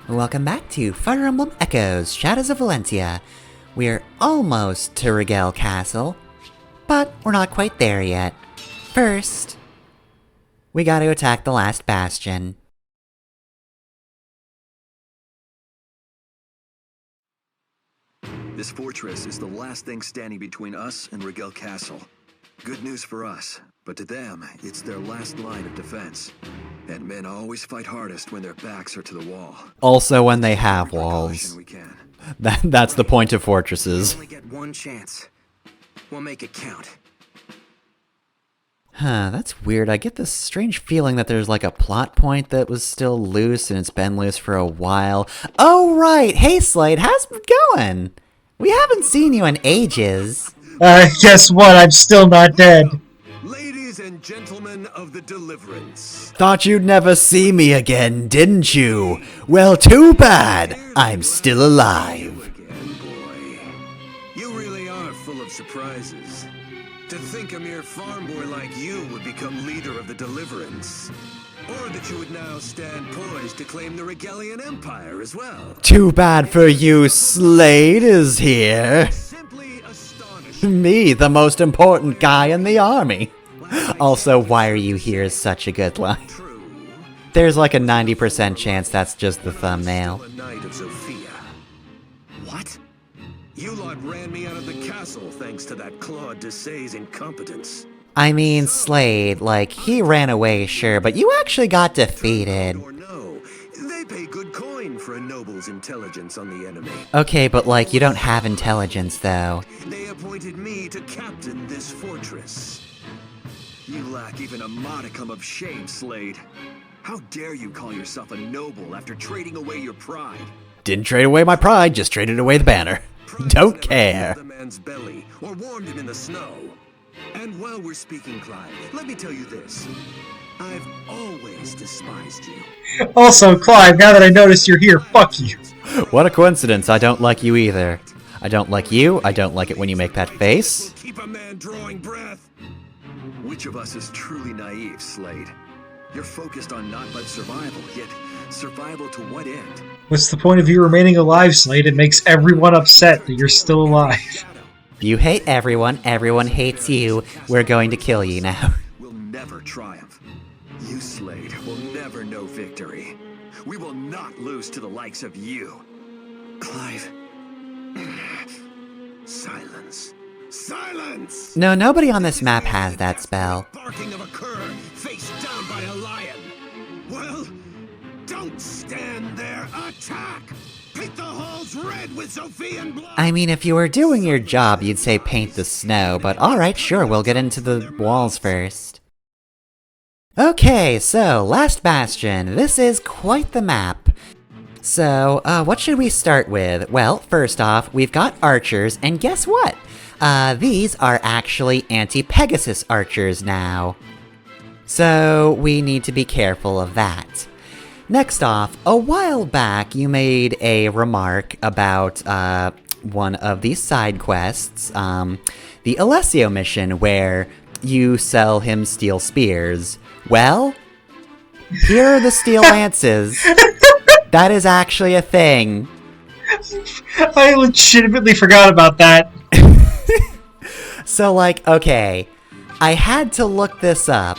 Welcome back to Fire Emblem Echoes, Shadows of Valentia. We're almost to Rigel Castle, but we're not quite there yet. First, we gotta attack the last bastion. This fortress is the last thing standing between us and Rigel Castle. Good news for us, but to them, it's their last line of defense. And men always fight hardest when their backs are to the wall. Also when they have walls. That's the point of fortresses. We only get one chance. We'll make it count. Huh, that's weird. I get this strange feeling that there's like a plot point that was still loose and it's been loose for a while. Oh right! Hey Slayde, how's it going? We haven't seen you in ages. Guess what? I'm still not dead. Ladies and gentlemen of the Deliverance. Thought you'd never see me again, didn't you? Well, too bad. I'm still alive. Again, boy. You really are full of surprises. To think a mere farm boy like you would become leader of the Deliverance. Or that you would now stand poised to claim the Rigelian Empire as well. Too bad for you, Slayde is here. Simply astonishing. Me, the most important guy in the army. Also, why are you here is such a good line. True. There's like a 90% chance that's just the thumbnail. The Knight of Sophia. What? You lot ran me out of the castle thanks to that Claude Desay's incompetence. I mean, Slayde, like, he ran away, sure, but you actually got defeated. Or no, they pay good coin for a noble's intelligence on the enemy. Okay, but like, you don't have intelligence, though. They appointed me to captain this fortress. You lack even a modicum of shame, Slayde. How dare you call yourself a noble after trading away your pride? Didn't trade away my pride, just traded away the banner. Don't care. The man's belly or warmed him in the snow. And while we're speaking, Clive, let me tell you this. I've always despised you. Also, Clive, now that I notice you're here, fuck you. What a coincidence, I don't like you either. I don't like you, I don't like it when you make that face. Keep a man drawing breath. Which of us is truly naive, Slayde? You're focused on not but survival, yet survival to what end? What's the point of you remaining alive, Slayde? It makes everyone upset that you're still alive. You hate everyone, everyone hates you. We're going to kill you now. We'll never triumph. You, Slayde, will never know victory. We will not lose to the likes of you. Clive. Silence. Silence! No, nobody on this map has that spell. Barking of a cur, face down by a lion. Well, don't stand there. Attack! Paint the halls red with Sophian blood! I mean, if you were doing your job, you'd say paint the snow, but alright, sure, we'll get into the walls first. Okay, so, last bastion. This is quite the map. So, what should we start with? Well, first off, we've got archers, and guess what? These are actually anti-Pegasus archers now. So, we need to be careful of that. Next off, a while back you made a remark about, one of these side quests, the Alessio mission where you sell him steel spears. Well, here are the steel lances. That is actually a thing. I legitimately forgot about that. So, like, okay, I had to look this up,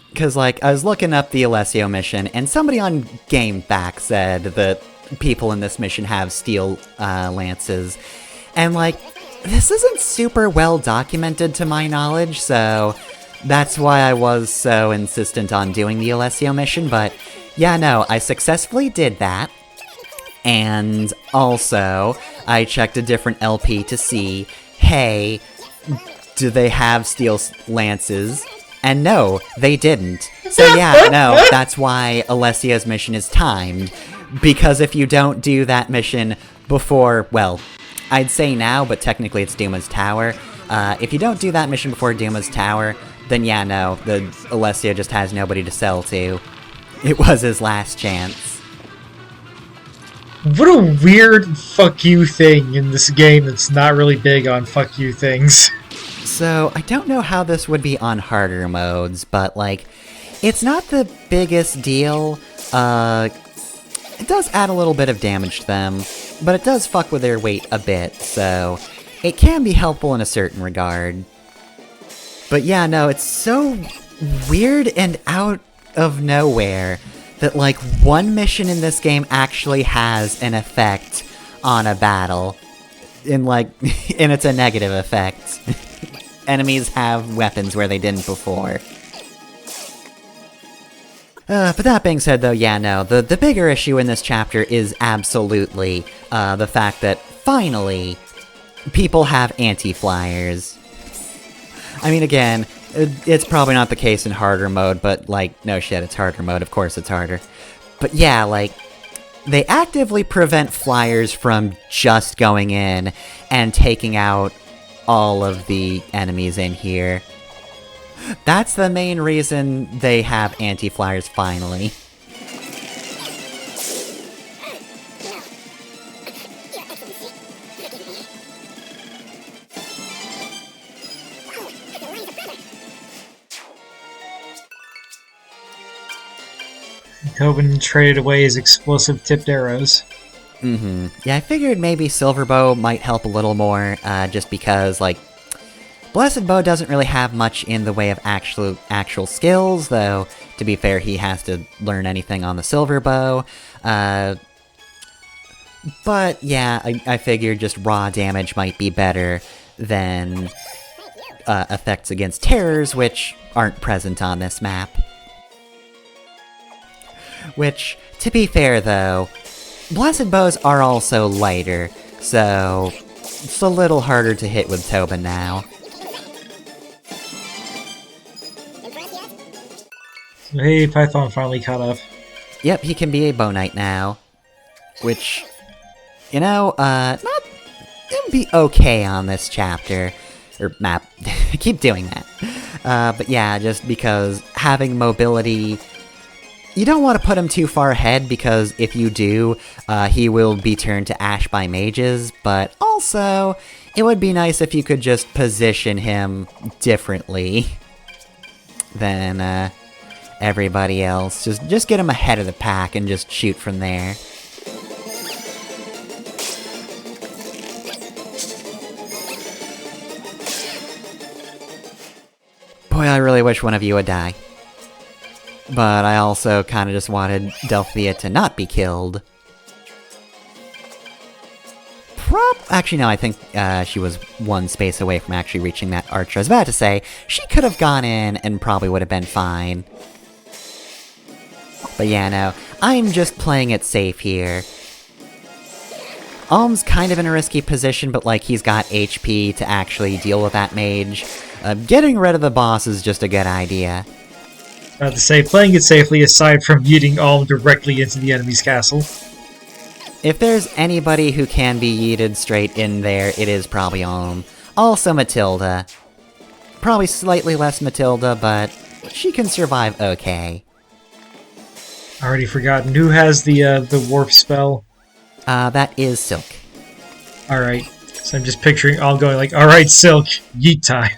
because, like, I was looking up the Alessio mission, and somebody on GameFAQ said that people in this mission have steel lances, and, like, this isn't super well documented to my knowledge, so that's why I was so insistent on doing the Alessio mission, but yeah, no, I successfully did that, and also, I checked a different LP to see, hey, do they have steel lances? And no, they didn't. So yeah, no, that's why Alessio's mission is timed. Because if you don't do that mission before, well, I'd say now, but technically it's Duma's Tower. If you don't do that mission before Duma's Tower, then yeah, no, the Alessio just has nobody to sell to. It was his last chance. What a weird fuck you thing in this game that's not really big on fuck you things. So, I don't know how this would be on harder modes, but, like, it's not the biggest deal. it does add a little bit of damage to them, but it does fuck with their weight a bit, so it can be helpful in a certain regard. But yeah, no, it's so weird and out of nowhere that, like, one mission in this game actually has an effect on a battle. And it's a negative effect. Enemies have weapons where they didn't before. But that being said, though, yeah, no, the bigger issue in this chapter is absolutely the fact that, finally, people have anti-flyers. I mean, again, it's probably not the case in harder mode, but, like, no shit, it's harder mode, of course it's harder. But yeah, like, they actively prevent flyers from just going in and taking out all of the enemies in here. That's the main reason they have anti-flyers finally. Tobin traded away his explosive-tipped arrows. Yeah, I figured maybe Silver Bow might help a little more, just because, like, Blessed Bow doesn't really have much in the way of actual skills, though, to be fair, he has to learn anything on the Silver Bow. But, yeah, I figured just raw damage might be better than effects against terrors, which aren't present on this map. Which, to be fair, though, Blessed Bows are also lighter, so it's a little harder to hit with Tobin now. Hey, Python finally caught up. Yep, he can be a Bow Knight now. Which, you know, it would be okay on this chapter. Or map. I keep doing that. But yeah, just because having mobility... You don't want to put him too far ahead, because if you do, he will be turned to ash by mages, but also, it would be nice if you could just position him differently than everybody else. Just get him ahead of the pack and just shoot from there. Boy, I really wish one of you would die. But I also kind of just wanted Delphia to not be killed. Actually, no, I think she was one space away from actually reaching that archer. I was about to say, she could have gone in and probably would have been fine. But yeah, no, I'm just playing it safe here. Alm's kind of in a risky position, but, like, he's got HP to actually deal with that mage. Getting rid of the boss is just a good idea. About to say, playing it safely aside from yeeting Alm directly into the enemy's castle. If there's anybody who can be yeeted straight in there, it is probably Alm. Also Matilda. Probably slightly less Matilda, but she can survive okay. Already forgotten. Who has the warp spell? That is Silk. Alright. So I'm just picturing Alm going like, alright, Silk, yeet time.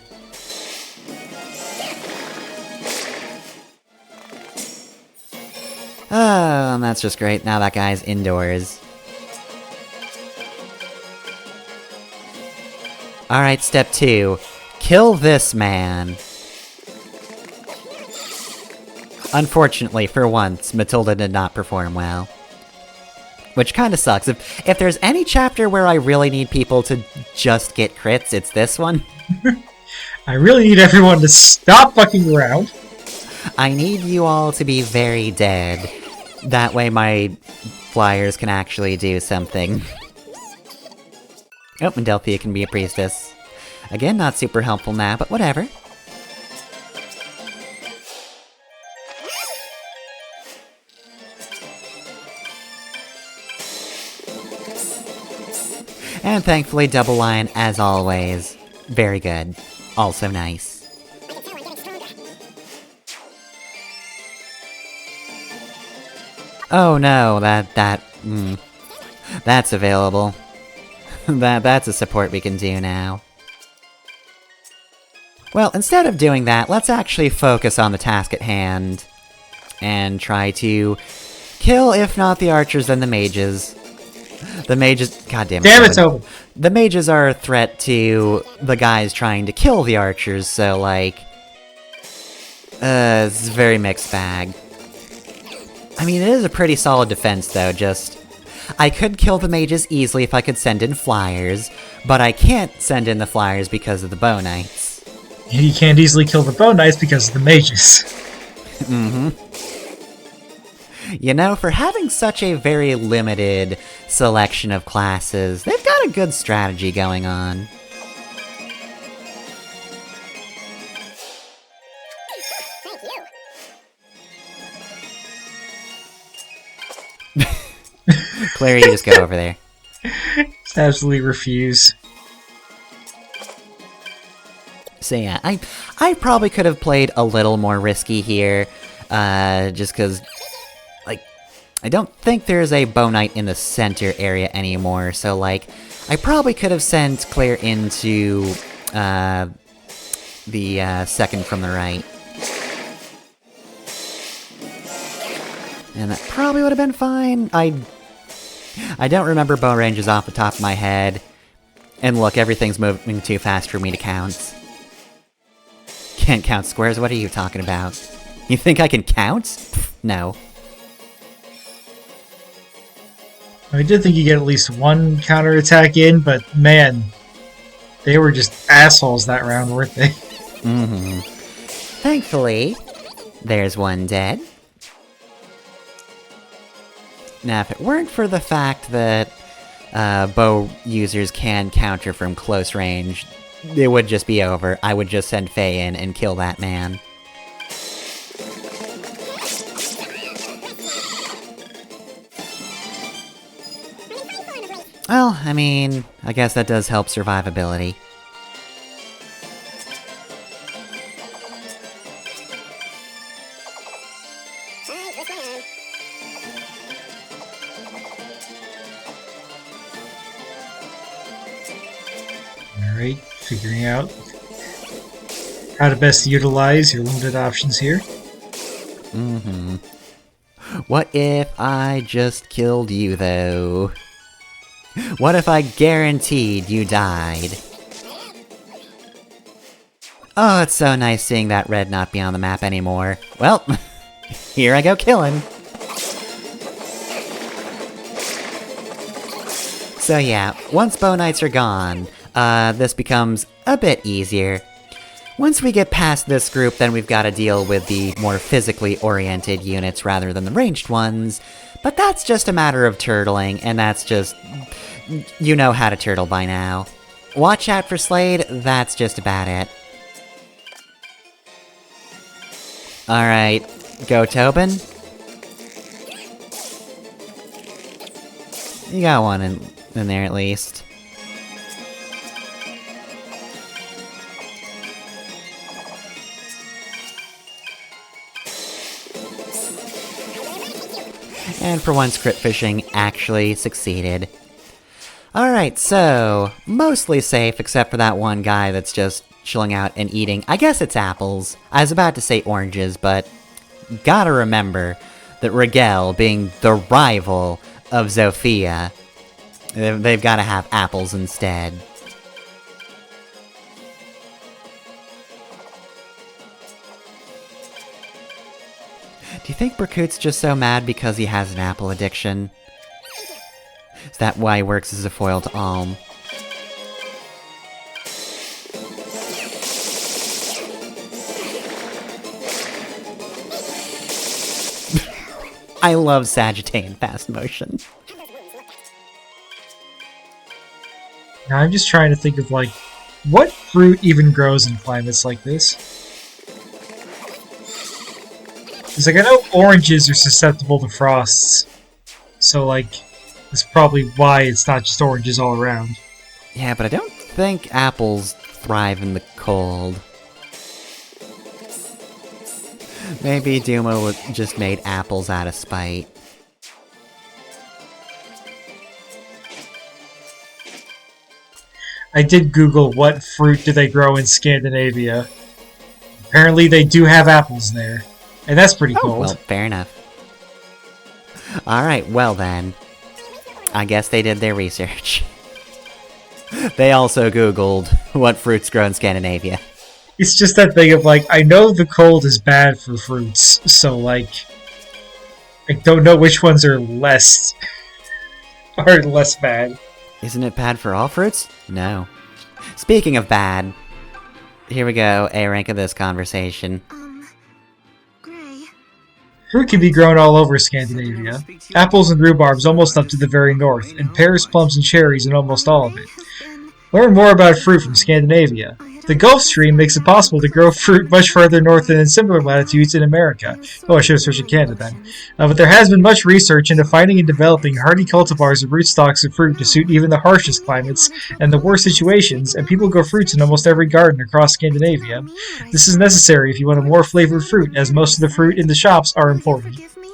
Oh, and that's just great. Now that guy's indoors. Alright, step 2. Kill this man. Unfortunately, for once, Matilda did not perform well. Which kinda sucks. If there's any chapter where I really need people to just get crits, it's this one. I really need everyone to stop fucking around. I need you all to be very dead. That way my flyers can actually do something. Oh, and Delphia can be a priestess. Again, not super helpful now, but whatever. And thankfully, Double Line, as always. Very good. Also nice. Oh no, that's available. That's a support we can do now. Well, instead of doing that, let's actually focus on the task at hand and try to Kill, if not the archers, then the mages. The mages... God damn it. Damn it, Tobin! The mages are a threat to the guys trying to kill the archers, so, like... it's a very mixed bag. I mean, it is a pretty solid defense, though, just... I could kill the mages easily if I could send in flyers, but I can't send in the flyers because of the bow knights. You can't easily kill the bow knights because of the mages. Mm-hmm. You know, for having such a very limited selection of classes, they've got a good strategy going on. Clary, you just go over there. Absolutely refuse. So yeah, I probably could have played a little more risky here, just because, like, I don't think there's a bow knight in the center area anymore, so, like, I probably could have sent Claire into, the, second from the right. And that probably would have been fine. I don't remember bow ranges off the top of my head. And look, everything's moving too fast for me to count. Can't count squares? What are you talking about? You think I can count? Pfft, no. I did think you get at least one counterattack in, but man, they were just assholes that round, weren't they? Mm-hmm. Thankfully, there's one dead. Now, if it weren't for the fact that bow users can counter from close range, it would just be over. I would just send Faye in and kill that man. Well, I mean, I guess that does help survivability. Alright, figuring out how to best utilize your limited options here. Mm-hmm. What if I just killed you, though? What if I guaranteed you died? Oh, it's so nice seeing that red not be on the map anymore. Well, here I go killing. So yeah, once bow knights are gone, this becomes a bit easier. Once we get past this group, then we've got to deal with the more physically oriented units rather than the ranged ones, but that's just a matter of turtling, and that's just... you know how to turtle by now. Watch out for Slayde, that's just about it. Alright, go Tobin. You got one in there at least. And for once, crit fishing actually succeeded. Alright, so, mostly safe except for that one guy that's just chilling out and eating. I guess it's apples. I was about to say oranges, but gotta remember that Rigel, being the rival of Zofia, they've gotta have apples instead. Do you think Berkut's just so mad because he has an apple addiction? Is that why he works as a foil to Alm? I love Sagittarian fast motion. Now I'm just trying to think of, like, what fruit even grows in climates like this? Because, like, I know oranges are susceptible to frosts, so, like, that's probably why it's not just oranges all around. Yeah, but I don't think apples thrive in the cold. Maybe Duma just made apples out of spite. I did Google what fruit do they grow in Scandinavia. Apparently they do have apples there. And that's pretty cool. Well, fair enough. Alright, well then. I guess they did their research. They also googled what fruits grow in Scandinavia. It's just that thing of, like, I know the cold is bad for fruits, so, like, I don't know which ones are less bad. Isn't it bad for all fruits? No. Speaking of bad, here we go, A rank of this conversation. Gray. Fruit can be grown all over Scandinavia. Apples and rhubarbs almost up to the very north, and pears, plums, and cherries in almost all of it. Learn more about fruit from Scandinavia. The Gulf Stream makes it possible to grow fruit much further north than in similar latitudes in America. Oh, I should have switched to Canada then. But there has been much research into finding and developing hardy cultivars of rootstocks of fruit to suit even the harshest climates and the worst situations, and people grow fruits in almost every garden across Scandinavia. This is necessary if you want a more flavored fruit, as most of the fruit in the shops are imported. Forgive me?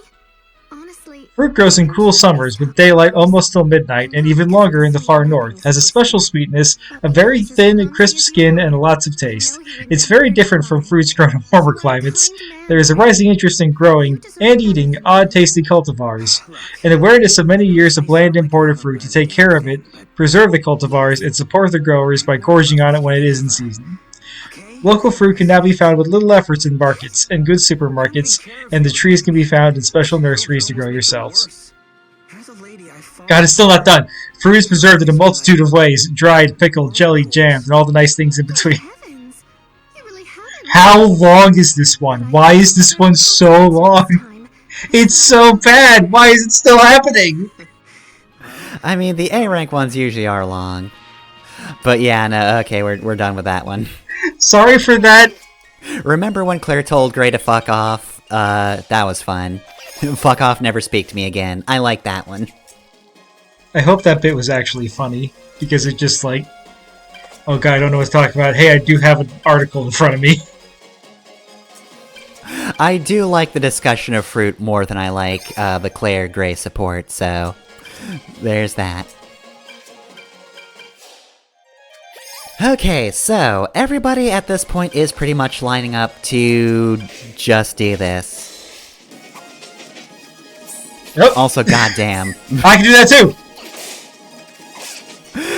Honestly, Fruit grows in cool summers with daylight almost till midnight and even longer in the far north, has a special sweetness, a very thin, crisp skin, and lots of taste. It's very different from fruits grown in warmer climates. There is a rising interest in growing and eating odd-tasty cultivars, an awareness of many years of bland imported fruit to take care of it, preserve the cultivars, and support the growers by gorging on it when it is in season. Local fruit can now be found with little efforts in markets and good supermarkets, and the trees can be found in special nurseries to grow yourselves. There's a lady I followed. God, it's still not done. Fruit is preserved in a multitude of ways, dried, pickled, jelly, jammed, and all the nice things in between. heavens. You really haven't. How long is this one? Why is this one so long? Time. It's so bad! Why is it still happening? I mean, the A rank ones usually are long. But yeah, no, okay, we're done with that one. Sorry for that. Remember when Claire told Gray to fuck off? That was fun. Fuck off, never speak to me again. I like that one. I hope that bit was actually funny, because it just like... Oh god, I don't know what to talk about. Hey, I do have an article in front of me. I do like the discussion of fruit more than I like the Claire Gray support, so there's that. Okay, so everybody at this point is pretty much lining up to just do this. Yep. Also, goddamn. I can do that too!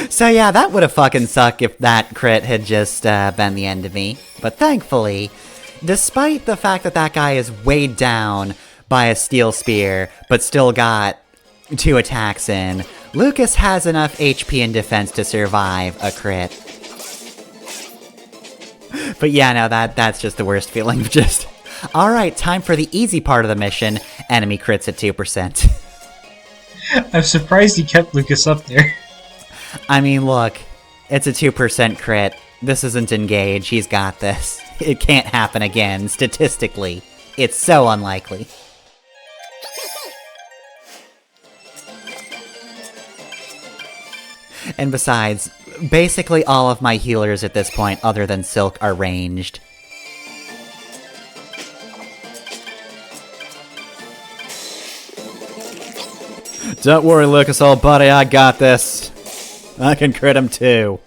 So yeah, that would have fucking sucked if that crit had just been the end of me. But thankfully, despite the fact that that guy is weighed down by a steel spear, but still got 2 attacks in, Lucas has enough HP and defense to survive a crit. But yeah, no, that's just the worst feeling of just... Alright, time for the easy part of the mission. Enemy crits at 2%. I'm surprised he kept Lucas up there. I mean, look, it's a 2% crit. This isn't Engage, he's got this. It can't happen again, statistically. It's so unlikely. And besides, basically all of my healers at this point, other than Silk, are ranged. Don't worry, Lucas, old buddy, I got this. I can crit him too.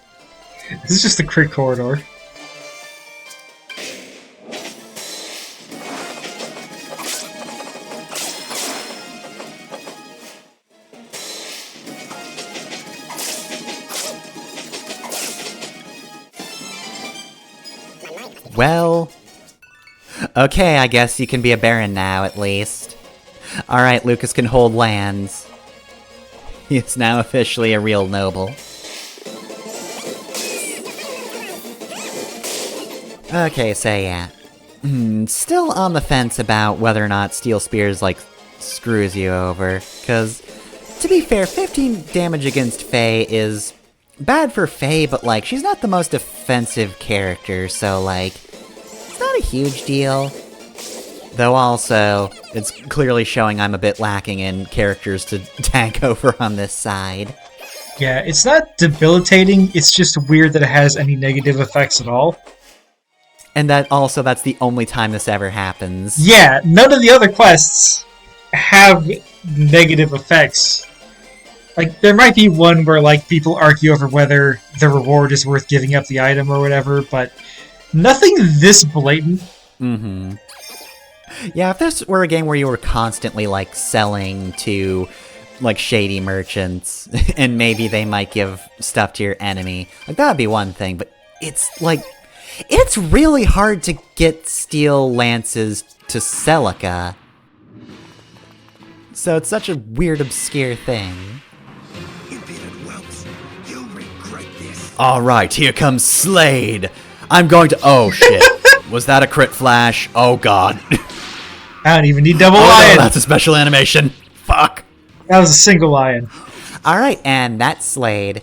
This is just a crit corridor. Well... Okay, I guess you can be a baron now, at least. Alright, Lucas can hold lands. He is now officially a real noble. Okay, so yeah. Still on the fence about whether or not Steel Spears, like, screws you over. Cause, to be fair, 15 damage against Faye is bad for Faye, but, like, she's not the most offensive character, so, like, it's not a huge deal. Though also, it's clearly showing I'm a bit lacking in characters to tank over on this side. Yeah, it's not debilitating, it's just weird that it has any negative effects at all. And that's the only time this ever happens. Yeah, none of the other quests have negative effects. Like, there might be one where, like, people argue over whether the reward is worth giving up the item or whatever, but nothing this blatant. Mm-hmm. Yeah, if this were a game where you were constantly, like, selling to, like, shady merchants, and maybe they might give stuff to your enemy, like, that'd be one thing, but it's, like, it's really hard to get steel lances to Celica. So it's such a weird, obscure thing. Impudent whelps, you'll regret this. Alright, here comes Slayde! I'm going to- oh shit. Was that a crit flash? Oh god. I don't even need double Oh lion. no, that's a special animation. Fuck. That was a single lion. Alright, and that's Slayde.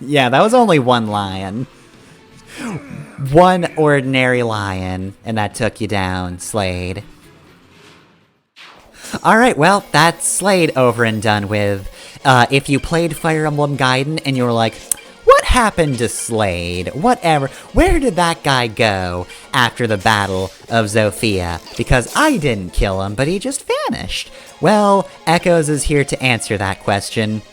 Yeah, that was only one lion. One ordinary lion, and that took you down, Slayde. Alright, well, that's Slayde over and done with. If you played Fire Emblem Gaiden and you were like, what happened to Slayde? Whatever. Where did that guy go after the Battle of Zofia? Because I didn't kill him, but he just vanished. Well, Echoes is here to answer that question.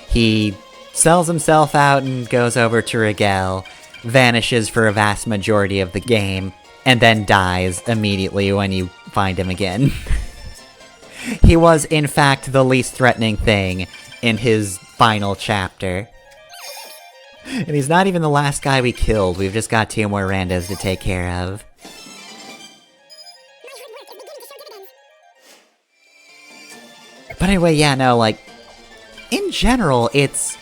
He sells himself out and goes over to Rigel, vanishes for a vast majority of the game, and then dies immediately when you find him again. He was, in fact, the least threatening thing in his final chapter. And he's not even the last guy we killed, we've just got 2 more randos to take care of. But anyway, yeah, no, like, in general, it's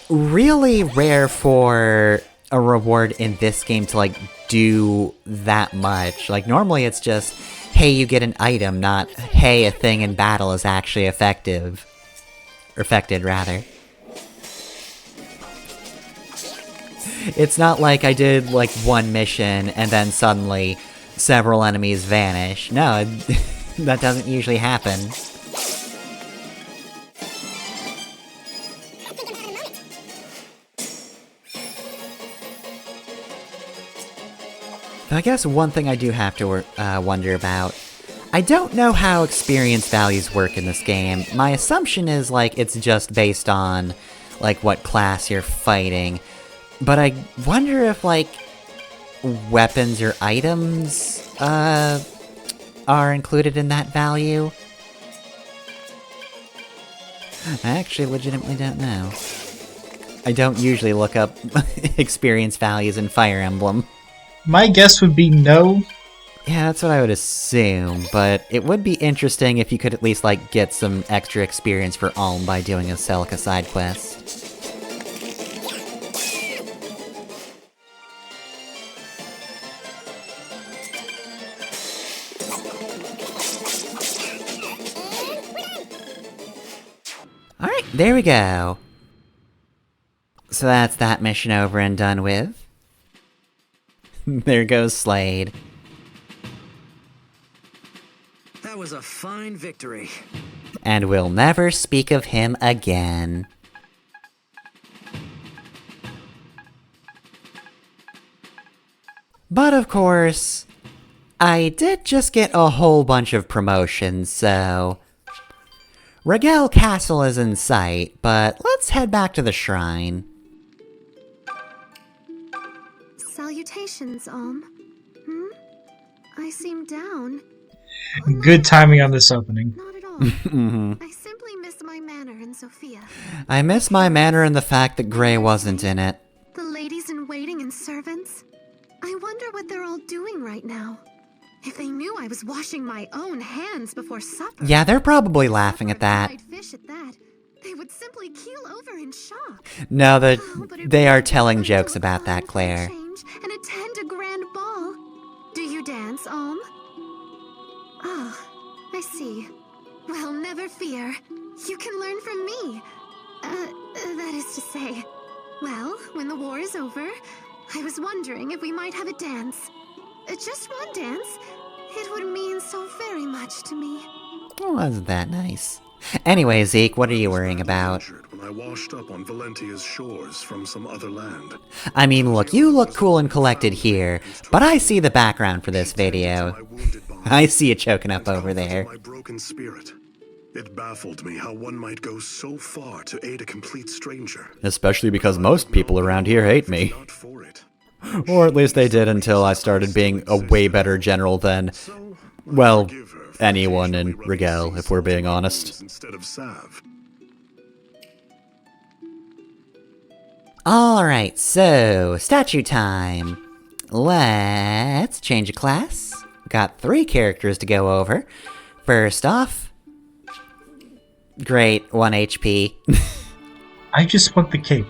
really rare for a reward in this game to, like, do that much. Like, normally it's just, hey, you get an item, not, hey, a thing in battle is actually effective. Or affected, rather. It's not like I did, like, one mission, and then suddenly several enemies vanish. No, that doesn't usually happen. I guess one thing I do have to wonder about, I don't know how experience values work in this game. My assumption is, like, it's just based on, like, what class you're fighting. But I wonder if, like, weapons or items, are included in that value? I actually legitimately don't know. I don't usually look up experience values in Fire Emblem. My guess would be no. Yeah, that's what I would assume, but it would be interesting if you could at least, like, get some extra experience for Ulm by doing a Celica side quest. Alright, there we go. So that's that mission over and done with. There goes Slayde. That was a fine victory. And we'll never speak of him again. But of course, I did just get a whole bunch of promotions, so... Rigel Castle is in sight, but let's head back to the shrine. Salutations, Alm. I seem down. Good timing on this opening. Not at all. I simply miss my manor in Sophia. I miss my manor and the fact that Gray wasn't in it. The ladies in waiting and servants. I wonder what they're all doing right now. If they knew I was washing my own hands before supper. Yeah, they're probably laughing at that. Fried fish at that. They would simply keel over in shock. No, Oh, but it they are would be telling fun to jokes look about on that, for a Claire. change and attend a grand ball. Do you dance, Alm? Oh, I see. Well, never fear. You can learn from me. That is to say, well, when the war is over, I was wondering if we might have a dance. Just one dance. It would mean so very much to me. Oh, wasn't that nice? Anyway, Zeke, what are you worrying about? When I washed up on Valentia's shores from some other land. I mean, look, you look cool and collected here, but I see the background for this video. I see you choking up over there. My broken spirit. It baffled me how one might go so far to aid a complete stranger. Especially because most people around here hate me. Not for it. Or at least they did until I started being a way better general than, well, anyone in Rigel, if we're being honest. Instead of salve. Alright, so, statue time. Let's change a class. Got 3 characters to go over. First off... Great, 1 HP. I just want the cape,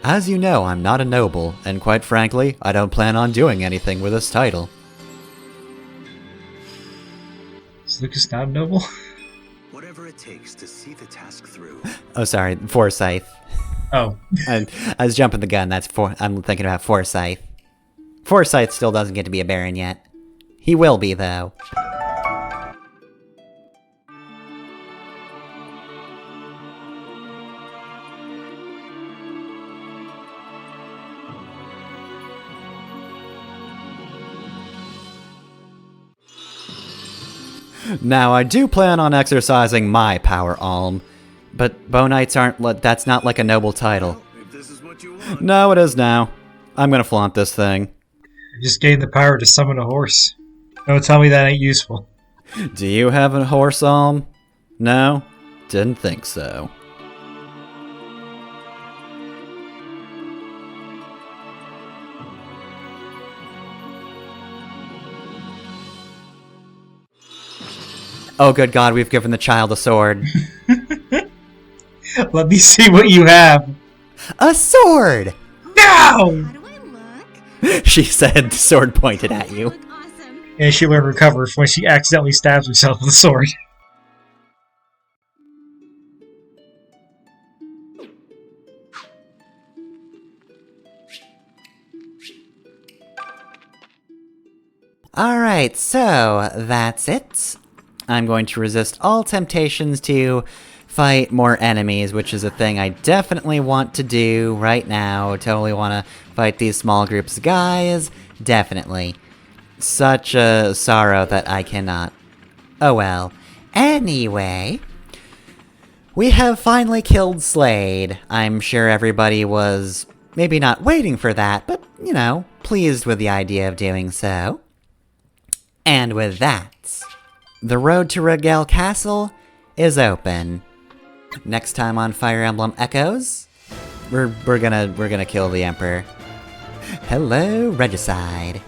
As you know, I'm not a noble, and quite frankly, I don't plan on doing anything with this title. Is Lucas not noble? Whatever it takes to see the task through. Oh, sorry, Forsyth. Oh. I was jumping the gun, I'm thinking about Forsyth. Forsyth still doesn't get to be a Baron yet. He will be, though. Now, I do plan on exercising my power alm, but Bow Knights aren't, that's not like a noble title. If this is what you want. No, it is now. I'm gonna flaunt this thing. I just gained the power to summon a horse. Don't tell me that ain't useful. Do you have a horse alm? No? Didn't think so. Oh, good God, we've given the child a sword. Let me see what you have. A sword! No! How do I look? She said, sword pointed at I you. look awesome. And she will recover when she accidentally stabs herself with a sword. Alright, so that's it. I'm going to resist all temptations to fight more enemies, which is a thing I definitely want to do right now. Totally want to fight these small groups of guys. Definitely. Such a sorrow that I cannot. Oh well. Anyway, we have finally killed Slayde. I'm sure everybody was maybe not waiting for that, but, you know, pleased with the idea of doing so. And with that, the road to Rigel Castle is open. Next time on Fire Emblem Echoes, we're gonna kill the Emperor. Hello, Regicide.